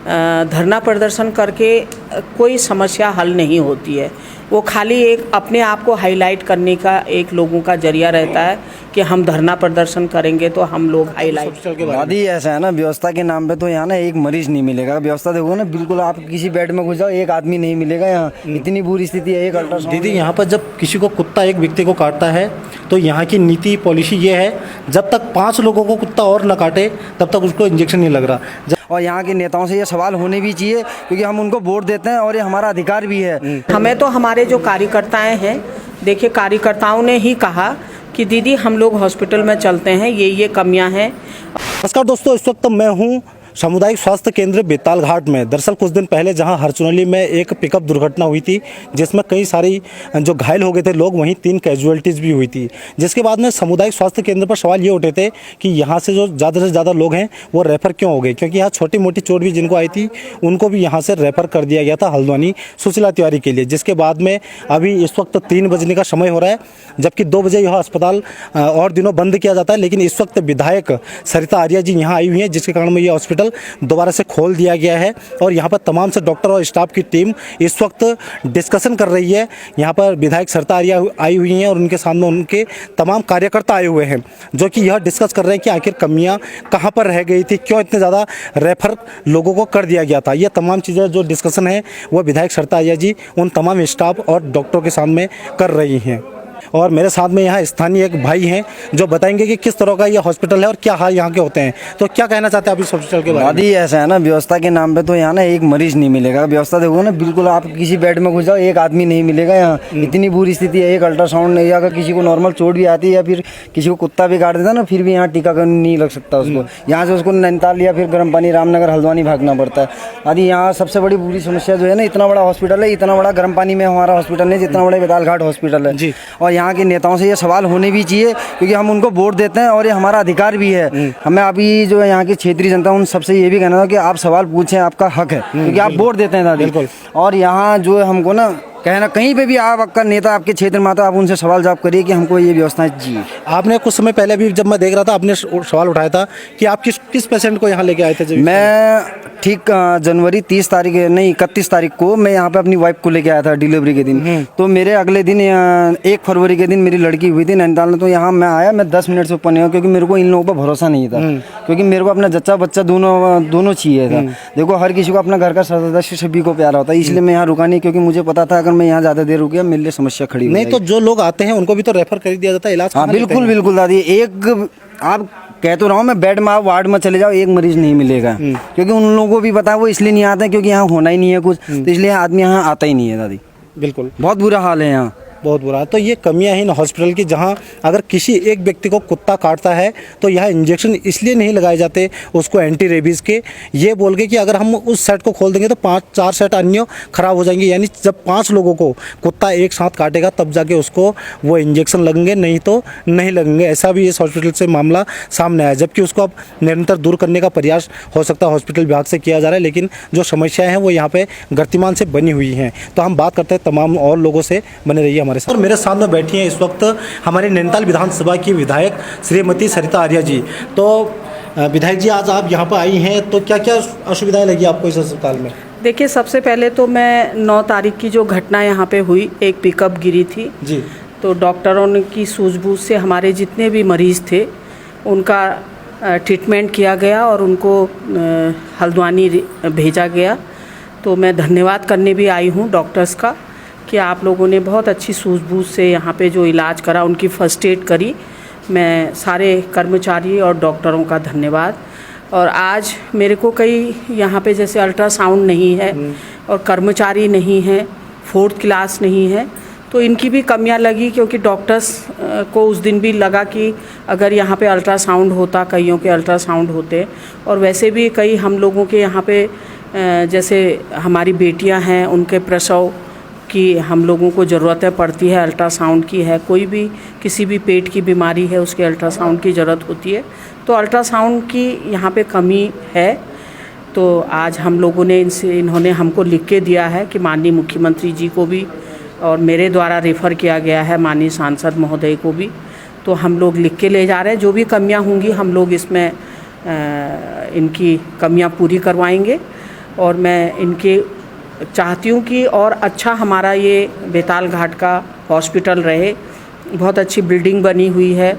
धरना प्रदर्शन करके कोई समस्या हल नहीं होती है। वो खाली एक अपने आप को हाईलाइट करने का एक लोगों का जरिया रहता है कि हम धरना प्रदर्शन करेंगे तो हम लोग हाईलाइट। दादी ऐसा है ना, व्यवस्था के नाम पे तो यहाँ ना एक मरीज नहीं मिलेगा। व्यवस्था देखो ना, बिल्कुल आप किसी बेड में घुस जाओ, एक आदमी नहीं मिलेगा यहाँ। इतनी बुरी स्थिति है। एक अल्ट्रासाउंड दीदी, यहाँ पर जब किसी को कुत्ता एक व्यक्ति को काटता है तो यहाँ की नीति पॉलिसी ये है, जब तक 5 लोगों को कुत्ता और न काटे तब तक उसको इंजेक्शन नहीं लग रहा। और यहाँ के नेताओं से ये सवाल होने भी चाहिए, क्योंकि हम उनको वोट देते हैं और ये हमारा अधिकार भी है। हमें तो हमारे जो कार्यकर्ताएं हैं, देखिए कार्यकर्ताओं ने ही कहा कि दीदी हम लोग हॉस्पिटल में चलते हैं, ये कमियां हैं। नमस्कार दोस्तों, इस वक्त मैं हूँ सामुदायिक स्वास्थ्य केंद्र बेताल घाट में। दरअसल कुछ दिन पहले जहां हरचुनली में एक पिकअप दुर्घटना हुई थी, जिसमें कई सारी जो घायल हो गए थे लोग, वहीं 3 कैजुअलिटीज़ भी हुई थी। जिसके बाद में सामुदायिक स्वास्थ्य केंद्र पर सवाल ये उठे थे कि यहाँ से जो ज़्यादा से ज़्यादा लोग हैं वो रेफ़र क्यों हो गए, क्योंकि यहाँ छोटी मोटी चोट भी जिनको आई थी उनको भी यहाँ से रेफ़र कर दिया गया था हल्द्वानी सुशीला तिवारी के लिए। जिसके बाद में अभी इस वक्त 3 बजने का समय हो रहा है, जबकि 2 बजे यह अस्पताल और दिनों बंद किया जाता है। लेकिन इस वक्त विधायक सरिता आर्या जी यहाँ आई हुई हैं, जिसके कारण में ये हॉस्पिटल दोबारा से खोल दिया गया है। और यहाँ पर तमाम से डॉक्टर और स्टाफ की टीम इस वक्त डिस्कशन कर रही है। यहाँ पर विधायक सरिता आर्या आई हुई हैं और उनके सामने उनके तमाम कार्यकर्ता आए हुए हैं, जो कि यह डिस्कस कर रहे हैं कि आखिर कमियाँ कहाँ पर रह गई थी, क्यों इतने ज़्यादा रेफर लोगों को कर दिया गया था। ये तमाम चीज़ें जो डिस्कशन है वो विधायक सरिता आर्या जी उन तमाम स्टाफ और डॉक्टरों के सामने कर रही हैं। और मेरे साथ में यहाँ स्थानीय एक भाई हैं जो बताएंगे कि किस तरह का ये हॉस्पिटल है और क्या हाल यहाँ के होते हैं। तो क्या कहना चाहते हैं आप इस हॉस्पिटल के बारे में? दादी ऐसा है ना, व्यवस्था के नाम पे तो यहाँ ना एक मरीज नहीं मिलेगा। व्यवस्था देखो ना, बिल्कुल आप किसी बेड में घुस जाओ, एक आदमी नहीं मिलेगा यहाँ। इतनी बुरी स्थिति है। एक अल्ट्रासाउंड नहीं, अगर किसी को नॉर्मल चोट भी आती है या फिर किसी को कुत्ता भी काट देता ना, फिर भी यहाँ टीकाकरण नहीं लग सकता उसको। यहाँ से उसको नैनीताल या फिर गर्म पानी, रामनगर, हल्द्वानी भागना पड़ता है। दादी यहाँ सबसे बड़ी बुरी समस्या जो है ना, इतना बड़ा हॉस्पिटल है, इतना बड़ा गर्म पानी में हमारा हॉस्पिटल है, जितना बड़ा बेताल घाट हॉस्पिटल है। और यहाँ के नेताओं से सवाल होने भी चाहिए, क्योंकि हम उनको वोट देते हैं और ये हमारा अधिकार भी है। हमें अभी जो है यहाँ की क्षेत्रीय जनता, उन सबसे ये भी कहना था कि आप सवाल पूछें, आपका हक है, क्योंकि आप वोट देते हैं दादी। और यहाँ जो है हमको ना कहना, कहीं पे भी आपका नेता आपके क्षेत्र में आता है, आप उनसे सवाल जवाब करिए कि हमको ये व्यवस्थाएं चाहिए। आपने कुछ समय पहले भी जब मैं देख रहा था, आपने सवाल उठाया था कि आप किस पेशेंट को यहाँ लेके आए थे? मैं ठीक जनवरी 31 तारीख को मैं यहाँ पे अपनी वाइफ को लेके आया था डिलीवरी के दिन। तो मेरे अगले दिन 1 फरवरी के दिन मेरी लड़की हुई थी नैनीताल में। तो यहाँ मैं आया, मैं 10 मिनट से ऊपर नहीं हुआ, क्योंकि मेरे को इन लोगों पर भरोसा नहीं था, क्योंकि मेरे को अपना जच्चा बच्चा दोनों चाहिए था। देखो, हर किसी को अपना घर का सदस्य सभी को प्यारा होता है, इसलिए मैं यहाँ रुका नहीं, क्योंकि मुझे पता था अगर मैं यहाँ ज़्यादा देर रुक गया मेरे लिए समस्या खड़ी नहीं। तो जो लोग आते हैं उनको भी तो रेफर कर दिया जाता है इलाज। हाँ बिल्कुल दादी। एक आप कह तो रहा हूँ मैं, बेड में आप वार्ड में चले जाओ, एक मरीज नहीं मिलेगा, क्योंकि उन लोगों को भी पता है, वो इसलिए नहीं आते हैं क्योंकि यहाँ होना ही नहीं है कुछ, तो इसलिए आदमी यहाँ आता ही नहीं है दादी। बिल्कुल, बहुत बुरा हाल है यहाँ, बहुत बुरा। तो ये कमियां हैं इन हॉस्पिटल की, जहां अगर किसी एक व्यक्ति को कुत्ता काटता है तो यह इंजेक्शन इसलिए नहीं लगाए जाते उसको एंटी रेबीज़ के, ये बोल के कि अगर हम उस सेट को खोल देंगे तो 5-4 सेट अन्य खराब हो जाएंगे। यानी जब 5 लोगों को कुत्ता एक साथ काटेगा तब जाके उसको वो इंजेक्शन लगेंगे, नहीं तो नहीं लगेंगे। ऐसा भी इस हॉस्पिटल से मामला सामने आया, जबकि उसको अब निरंतर दूर करने का प्रयास हो सकता है हॉस्पिटल विभाग से किया जा रहा है, लेकिन जो समस्याएँ हैं वो यहाँ पर गतिमान से बनी हुई हैं। तो हम बात करते हैं तमाम और लोगों से, बने रहिए हमारे साथ। और मेरे सामने बैठी हैं इस वक्त हमारे नैनीताल विधानसभा की विधायक श्रीमती सरिता आर्या जी। तो विधायक जी, आज आप यहाँ पर आई हैं, तो क्या क्या असुविधाएं लगी आपको इस अस्पताल में? देखिए, सबसे पहले तो मैं 9 तारीख की जो घटना यहाँ पे हुई, एक पिकअप गिरी थी जी, तो डॉक्टरों की सूझबूझ से हमारे जितने भी मरीज़ थे उनका ट्रीटमेंट किया गया और उनको हल्द्वानी भेजा गया। तो मैं धन्यवाद करने भी आई हूँ डॉक्टर्स का कि आप लोगों ने बहुत अच्छी सूझबूझ से यहाँ पे जो इलाज करा, उनकी फर्स्ट एड करी। मैं सारे कर्मचारी और डॉक्टरों का धन्यवाद। और आज मेरे को कई यहाँ पे जैसे अल्ट्रासाउंड नहीं है और कर्मचारी नहीं है, 4th क्लास नहीं है, तो इनकी भी कमियाँ लगी, क्योंकि डॉक्टर्स को उस दिन भी लगा कि अगर यहाँ पे अल्ट्रासाउंड होता, कईयों के अल्ट्रासाउंड होते। और वैसे भी कई हम लोगों के यहाँ पे जैसे हमारी बेटियाँ हैं, उनके प्रसव की हम लोगों को ज़रूरतें पड़ती है, अल्ट्रासाउंड की है, कोई भी किसी भी पेट की बीमारी है उसके अल्ट्रासाउंड की ज़रूरत होती है, तो अल्ट्रासाउंड की यहाँ पे कमी है। तो आज हम लोगों ने इन्होंने हमको लिख के दिया है कि माननीय मुख्यमंत्री जी को भी और मेरे द्वारा रेफ़र किया गया है माननीय सांसद महोदय को भी, तो हम लोग लिख के ले जा रहे हैं। जो भी कमियाँ होंगी हम लोग इसमें इनकी कमियाँ पूरी करवाएंगे। और मैं इनके चाहती हूँ कि और अच्छा हमारा ये बेताल घाट का हॉस्पिटल रहे। बहुत अच्छी बिल्डिंग बनी हुई है,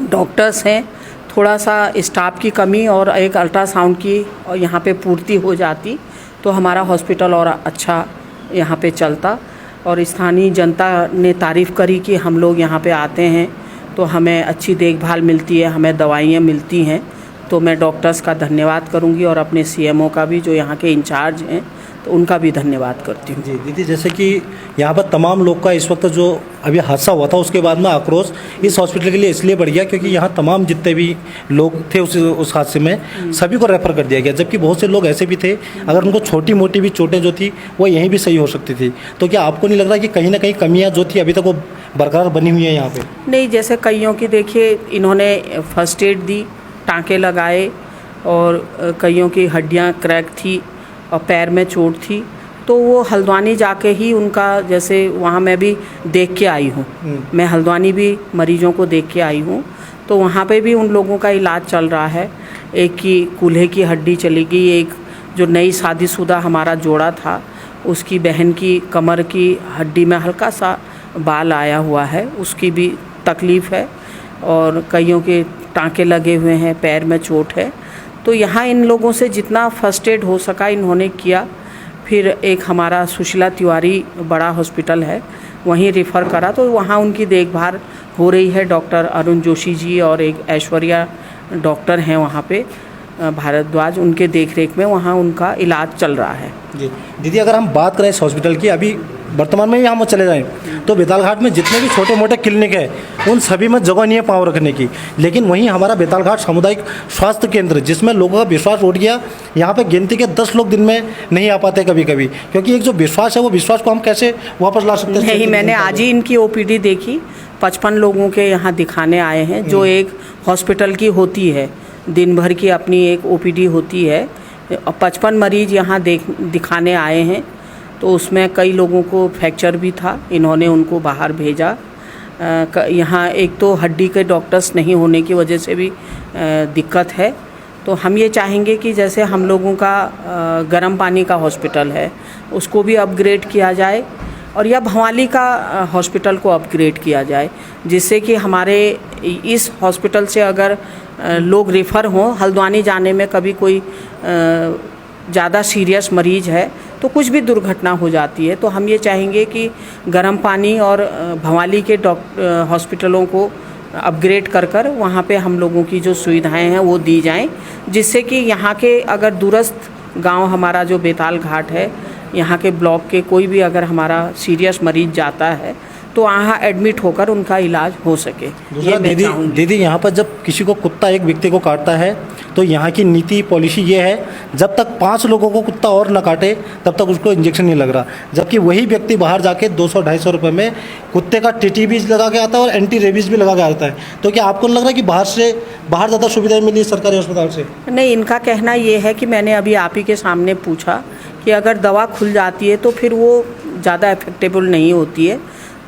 डॉक्टर्स हैं, थोड़ा सा स्टाफ की कमी और एक अल्ट्रासाउंड की और यहाँ पे पूर्ति हो जाती तो हमारा हॉस्पिटल और अच्छा यहाँ पे चलता। और स्थानीय जनता ने तारीफ़ करी कि हम लोग यहाँ पे आते हैं तो हमें अच्छी देखभाल मिलती है, हमें दवाइयाँ मिलती हैं। तो मैं डॉक्टर्स का धन्यवाद करूँगी और अपने सीएमओ का भी, जो यहाँ के इंचार्ज हैं, तो उनका भी धन्यवाद करती हूँ। जी दीदी, जैसे कि यहाँ पर तमाम लोग का इस वक्त जो अभी हादसा हुआ था उसके बाद में आक्रोश इस हॉस्पिटल के लिए इसलिए बढ़ गया क्योंकि यहाँ तमाम जितने भी लोग थे उस हादसे में सभी को रेफ़र कर दिया गया, जबकि बहुत से लोग ऐसे भी थे अगर उनको छोटी मोटी भी चोटें जो थी वो यहीं भी सही हो सकती थी। तो क्या आपको नहीं लग रहा कि कहीं ना कहीं कमियाँ जो थी अभी तक वो बरकरार बनी हुई है यहाँ पर? नहीं, जैसे कईयों की देखिए इन्होंने फर्स्ट एड दी, टाँके लगाए, और कईयों की हड्डियाँ क्रैक थी और पैर में चोट थी, तो वो हल्द्वानी जाके ही उनका, जैसे वहाँ मैं भी देख के आई हूँ, मैं हल्द्वानी भी मरीजों को देख के आई हूँ, तो वहाँ पे भी उन लोगों का इलाज चल रहा है। एक की कूल्हे की हड्डी चली गई, एक जो नई शादीशुदा हमारा जोड़ा था उसकी बहन की कमर की हड्डी में हल्का सा बाल आया हुआ है, उसकी भी तकलीफ़ है, और कईयों के टाँके लगे हुए हैं, पैर में चोट है। तो यहाँ इन लोगों से जितना फर्स्ट एड हो सका इन्होंने किया। फिर एक हमारा सुशीला तिवारी बड़ा हॉस्पिटल है, वहीं रेफ़र करा, तो वहाँ उनकी देखभाल हो रही है। डॉक्टर अरुण जोशी जी और एक ऐश्वर्या डॉक्टर हैं वहाँ पे, भारद्वाज, उनके देखरेख में वहाँ उनका इलाज चल रहा है। जी दीदी, अगर हम बात करें इस हॉस्पिटल की, अभी वर्तमान में ही हम चले जाएं तो बेताल घाट में जितने भी छोटे मोटे क्लिनिक है उन सभी में जगह नहीं है पाँव रखने की, लेकिन वहीं हमारा बेताल घाट सामुदायिक स्वास्थ्य केंद्र, जिसमें लोगों का विश्वास उठ गया, यहाँ पे गिनती के 10 लोग दिन में नहीं आ पाते कभी कभी, क्योंकि एक जो विश्वास है वो विश्वास को हम कैसे वापस ला सकते हैं? नहीं, मैंने आज ही इनकी ओपीडी देखी, 55 लोगों के यहाँ दिखाने आए हैं, जो एक हॉस्पिटल की होती है, दिन भर की अपनी एक ओपीडी होती है। 55 मरीज यहाँ दिखाने आए हैं, तो उसमें कई लोगों को फ्रैक्चर भी था, इन्होंने उनको बाहर भेजा। यहाँ एक तो हड्डी के डॉक्टर्स नहीं होने की वजह से भी दिक्कत है। तो हम ये चाहेंगे कि जैसे हम लोगों का गर्म पानी का हॉस्पिटल है उसको भी अपग्रेड किया जाए, और या भवाली का हॉस्पिटल को अपग्रेड किया जाए, जिससे कि हमारे इस हॉस्पिटल से अगर लोग रेफ़र हों, हल्द्वानी जाने में कभी कोई ज़्यादा सीरियस मरीज़ है तो कुछ भी दुर्घटना हो जाती है, तो हम ये चाहेंगे कि गर्म पानी और भवाली के हॉस्पिटलों को अपग्रेड कर वहाँ पे हम लोगों की जो सुविधाएं हैं वो दी जाएं, जिससे कि यहाँ के अगर दूरस्थ गांव हमारा जो बेताल घाट है, यहाँ के ब्लॉक के कोई भी अगर हमारा सीरियस मरीज जाता है तो वहाँ एडमिट होकर उनका इलाज हो सके। दूसरा दीदी यहाँ पर जब किसी को कुत्ता एक व्यक्ति को काटता है तो यहाँ की नीति पॉलिसी ये है, जब तक 5 लोगों को कुत्ता और न काटे तब तक उसको इंजेक्शन नहीं लग रहा, जबकि वही व्यक्ति बाहर जाके 200-250 रुपये में कुत्ते का टीटी भी लगा के आता है और एंटी रेबीज़ भी लगा के आता है। तो क्या आपको लग रहा है कि बाहर ज़्यादा सुविधाएं मिली सरकारी अस्पताल से? नहीं, इनका कहना ये है कि मैंने अभी आप ही के सामने पूछा कि अगर दवा खुल जाती है तो फिर वो ज़्यादा इफेक्टेबल नहीं होती है।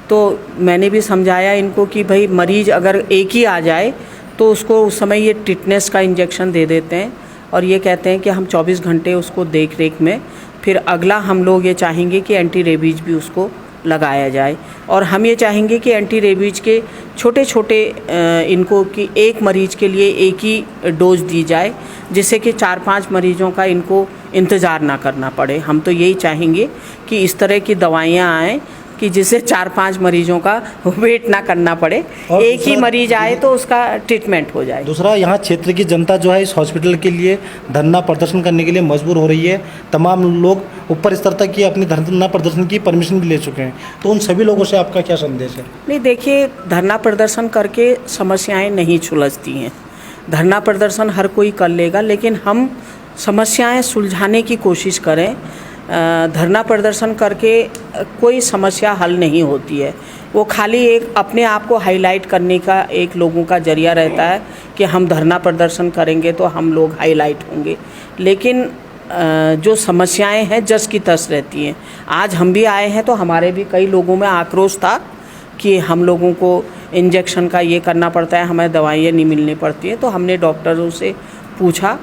तो मैंने भी समझाया इनको कि भाई मरीज़ अगर एक ही आ जाए तो उसको उस समय ये टिटनेस का इंजेक्शन दे देते हैं, और ये कहते हैं कि हम 24 घंटे उसको देख रेख में, फिर अगला हम लोग ये चाहेंगे कि एंटी रेबीज़ भी उसको लगाया जाए। और हम ये चाहेंगे कि एंटी रेबीज़ के छोटे छोटे इनको कि एक मरीज़ के लिए एक ही डोज दी जाए, जिससे कि 4-5 मरीज़ों का इनको इंतज़ार ना करना पड़े। हम तो यही चाहेंगे कि इस तरह की दवाइयाँ आएँ कि जिससे 4-5 मरीजों का वेट ना करना पड़े, एक ही मरीज आए तो उसका ट्रीटमेंट हो जाए। दूसरा, यहाँ क्षेत्र की जनता जो है इस हॉस्पिटल के लिए धरना प्रदर्शन करने के लिए मजबूर हो रही है। तमाम लोग ऊपर स्तर तक की अपनी धरना प्रदर्शन की परमिशन भी ले चुके हैं, तो उन सभी लोगों से आपका क्या संदेश है? नहीं, देखिए, धरना प्रदर्शन करके समस्याएँ नहीं सुलझती हैं। धरना प्रदर्शन हर कोई कर लेगा, लेकिन हम समस्याएँ सुलझाने की कोशिश करें। धरना प्रदर्शन करके कोई समस्या हल नहीं होती है, वो खाली एक अपने आप को हाईलाइट करने का एक लोगों का जरिया रहता है कि हम धरना प्रदर्शन करेंगे तो हम लोग हाईलाइट होंगे, लेकिन जो समस्याएं हैं जस की तस रहती हैं। आज हम भी आए हैं तो हमारे भी कई लोगों में आक्रोश था कि हम लोगों को इंजेक्शन का ये करना पड़ता है, हमें दवाइयाँ नहीं मिलनी पड़ती हैं। तो हमने डॉक्टरों से पूछा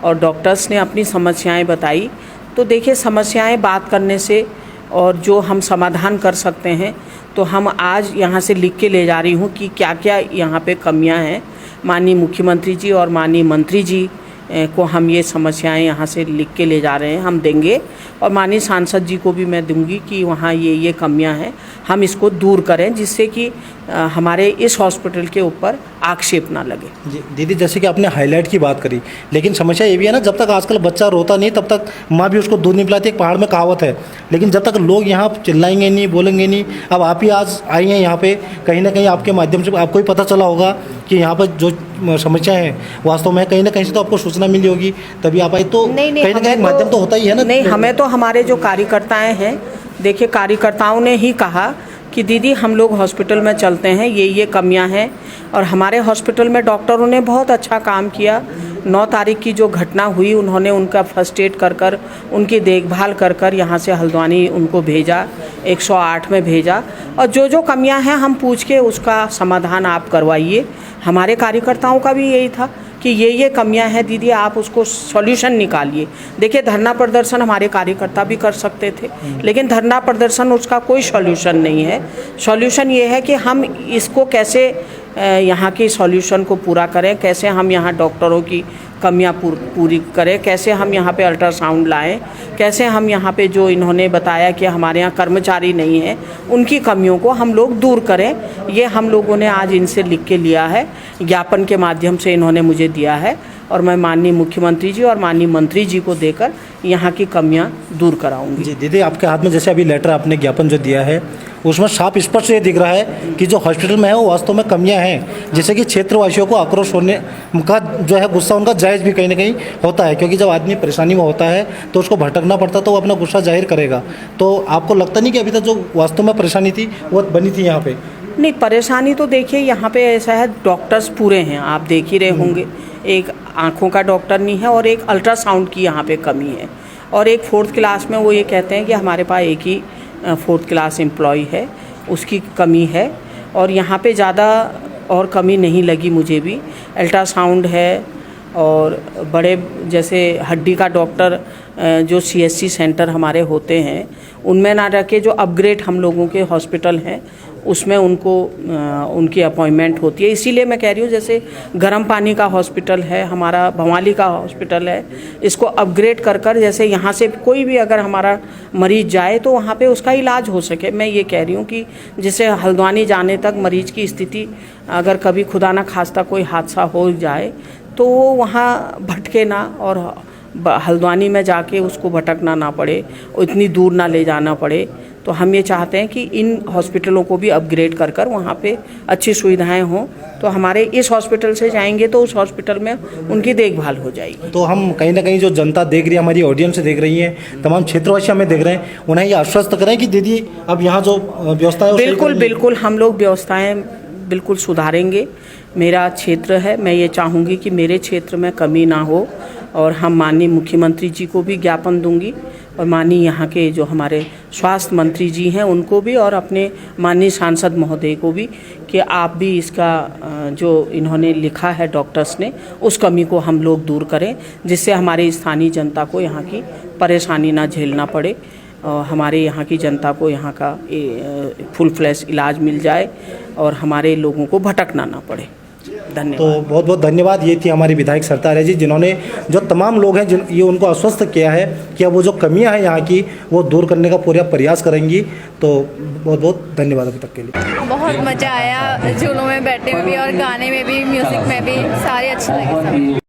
और डॉक्टर्स ने अपनी समस्याएं बताई। तो देखिए, समस्याएं बात करने से और जो हम समाधान कर सकते हैं, तो हम आज यहाँ से लिख के ले जा रही हूँ कि क्या क्या यहाँ पे कमियाँ हैं। माननीय मुख्यमंत्री जी और माननीय मंत्री जी को हम ये समस्याएं यहाँ से लिख के ले जा रहे हैं, हम देंगे। और माननीय सांसद जी को भी मैं दूंगी कि वहाँ ये कमियां हैं, हम इसको दूर करें, जिससे कि हमारे इस हॉस्पिटल के ऊपर आक्षेप ना लगे। जी दीदी, जैसे कि आपने हाईलाइट की बात करी, लेकिन समस्या ये भी है ना, जब तक आजकल बच्चा रोता नहीं तब तक माँ भी उसको दूध नहीं पिलाती। एक पहाड़ में कहावत है, लेकिन जब तक लोग यहाँ चिल्लाएंगे नहीं, बोलेंगे नहीं। अब आप ही आज आई हैं यहाँ पे, कहीं ना कहीं आपके माध्यम से आपको ही पता चला होगा कि यहाँ पर जो समस्या है वास्तव में कहीं ना कहीं से तो आपको सूचना मिली होगी, तभी आप आई। तो कहीं ना कहीं माध्यम तो होता ही है ना। नहीं, हमें तो हमारे जो कार्यकर्ताएं हैं, देखिए कार्यकर्ताओं ने ही कहा कि दीदी हम लोग हॉस्पिटल में चलते हैं, ये कमियां हैं। और हमारे हॉस्पिटल में डॉक्टरों ने बहुत अच्छा काम किया। 9 तारीख की जो घटना हुई, उन्होंने उनका फर्स्ट एड कर उनकी देखभाल कर यहाँ से हल्द्वानी उनको भेजा, 108 में भेजा। और जो कमियां हैं हम पूछ के उसका समाधान आप करवाइए। हमारे कार्यकर्ताओं का भी यही था कि ये कमियां हैं दीदी, आप उसको सॉल्यूशन निकालिए। देखिए, धरना प्रदर्शन हमारे कार्यकर्ता भी कर सकते थे, लेकिन धरना प्रदर्शन उसका कोई सॉल्यूशन नहीं है। सॉल्यूशन ये है कि हम इसको कैसे यहाँ की सॉल्यूशन को पूरा करें, कैसे हम यहाँ डॉक्टरों की कमियां पूरी करें, कैसे हम यहाँ पे अल्ट्रासाउंड लाएं, कैसे हम यहाँ पे जो इन्होंने बताया कि हमारे यहाँ कर्मचारी नहीं हैं, उनकी कमियों को हम लोग दूर करें। ये हम लोगों ने आज इनसे लिख के लिया है, ज्ञापन के माध्यम से इन्होंने मुझे दिया है, और मैं माननीय मुख्यमंत्री जी और माननीय मंत्री जी को देकर यहाँ की कमियां दूर कराऊंगी। जी दीदी, आपके हाथ में जैसे अभी लेटर आपने ज्ञापन जो दिया है, उसमें साफ स्पष्ट ये दिख रहा है कि जो हॉस्पिटल में है वो वास्तव में कमियां हैं, जैसे कि क्षेत्रवासियों को आक्रोश होने का जो है गुस्सा उनका जायज़ भी कहीं ना कहीं होता है, क्योंकि जब आदमी परेशानी में होता है तो उसको भटकना पड़ता, तो वो अपना गुस्सा जाहिर करेगा। तो आपको लगता नहीं कि अभी तक जो वास्तव में परेशानी थी वो बनी थी यहाँ पे? नहीं, परेशानी तो देखिए यहाँ पे ऐसा है, डॉक्टर्स पूरे हैं, आप देख ही रहे होंगे। एक आँखों का डॉक्टर नहीं है और एक अल्ट्रासाउंड की यहाँ पे कमी है, और एक 4th क्लास में वो ये कहते हैं कि हमारे पास एक ही 4th क्लास एम्प्लॉय है, उसकी कमी है। और यहाँ पे ज़्यादा और कमी नहीं लगी मुझे भी। अल्ट्रासाउंड है, और बड़े जैसे हड्डी का डॉक्टर जो CSC सेंटर हमारे होते हैं, उनमें ना रखे जो अपग्रेड हम लोगों के हॉस्पिटल हैं उसमें उनको उनकी अपॉइंटमेंट होती है। इसीलिए मैं कह रही हूँ, जैसे गर्म पानी का हॉस्पिटल है हमारा, भवाली का हॉस्पिटल है, इसको अपग्रेड कर जैसे यहाँ से कोई भी अगर हमारा मरीज जाए तो वहाँ पे उसका इलाज हो सके। मैं ये कह रही हूँ कि जैसे हल्द्वानी जाने तक मरीज की स्थिति, अगर कभी खुदा ना खास्ता कोई हादसा हो जाए तो वो वहाँ भटके ना, और हल्द्वानी में जाके उसको भटकना ना पड़े, इतनी दूर ना ले जाना पड़े। तो हम ये चाहते हैं कि इन हॉस्पिटलों को भी अपग्रेड कर वहाँ पे अच्छी सुविधाएं हों। तो हमारे इस हॉस्पिटल से जाएंगे तो उस हॉस्पिटल में उनकी देखभाल हो जाएगी। तो हम कहीं ना कहीं जो जनता देख रही है, हमारी ऑडियंस से देख रही है, तमाम क्षेत्रवासी हमें देख रहे हैं, उन्हें ये आश्वस्त करें कि दीदी अब यहाँ जो व्यवस्था है बिल्कुल हम लोग व्यवस्थाएँ बिल्कुल सुधारेंगे। मेरा क्षेत्र है, मैं ये चाहूँगी कि मेरे क्षेत्र में कमी ना हो, और हम माननीय मुख्यमंत्री जी को भी ज्ञापन दूंगी, और माननीय यहाँ के जो हमारे स्वास्थ्य मंत्री जी हैं उनको भी, और अपने माननीय सांसद महोदय को भी, कि आप भी इसका जो इन्होंने लिखा है डॉक्टर्स ने, उस कमी को हम लोग दूर करें, जिससे हमारे स्थानीय जनता को यहाँ की परेशानी ना झेलना पड़े, और हमारे यहाँ की जनता को यहाँ का फुल फ्लैश इलाज मिल जाए, और हमारे लोगों को भटकना ना पड़े। धन्यवाद। तो बहुत बहुत धन्यवाद। ये थी हमारी विधायक सरतारिया जी, जिन्होंने जो तमाम लोग हैं ये उनको आश्वस्त किया है कि अब वो जो कमियां हैं यहाँ की वो दूर करने का पूरा प्रयास करेंगी। तो बहुत बहुत धन्यवाद अभी तक के लिए। बहुत मज़ा आया, झूलों में बैठने में भी और गाने में भी, म्यूज़िक में भी, सारे अच्छे लगे सब।